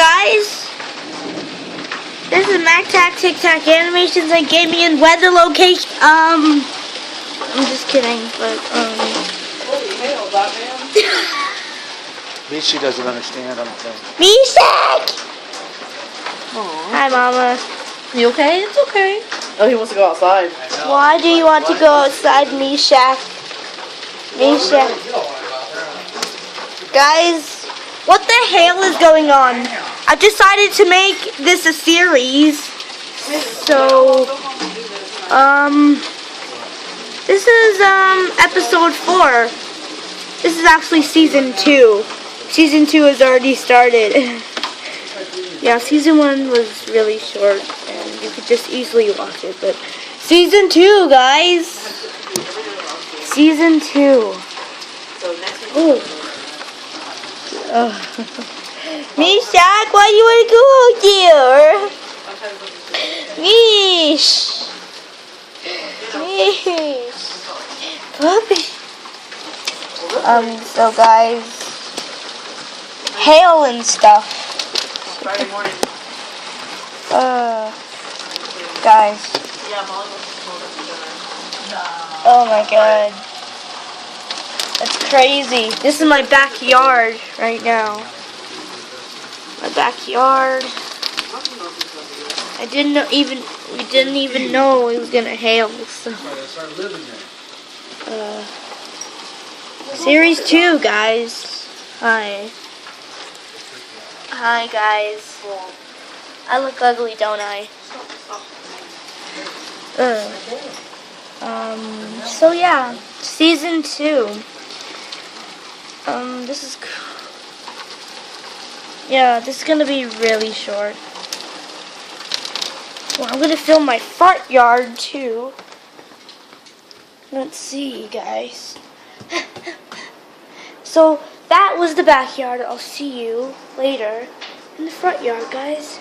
Guys, this is MacTac TikTok Animations and Gaming and Weather Location. I'm just kidding, but Holy hell, Batman. Michi doesn't understand, I don't think. Mishak! Hi, Mama. You okay? It's okay. Oh, he wants to go outside. Why do you want to go outside, Mishak? Mishak. Guys, what the hell is going on? I've decided to make this a series. So, this is, episode 4. This is actually season 2. Season 2 has already started. Yeah, season 1 was really short, and you could just easily watch it, but season 2, guys! Season 2. Oh. Mishak, why do you want to go out there? Mish! Mish! Puppy! So guys, hail and stuff. Friday morning. Guys. Oh my god. That's crazy. This is my backyard right now. My backyard. We didn't even know it was gonna hail. So. Series 2, guys. Hi. Hi, guys. I look ugly, don't I? So yeah, season 2. This is gonna be really short. Well, I'm gonna film my front yard too. Let's see, guys. So that was the backyard. I'll see you later in the front yard, guys.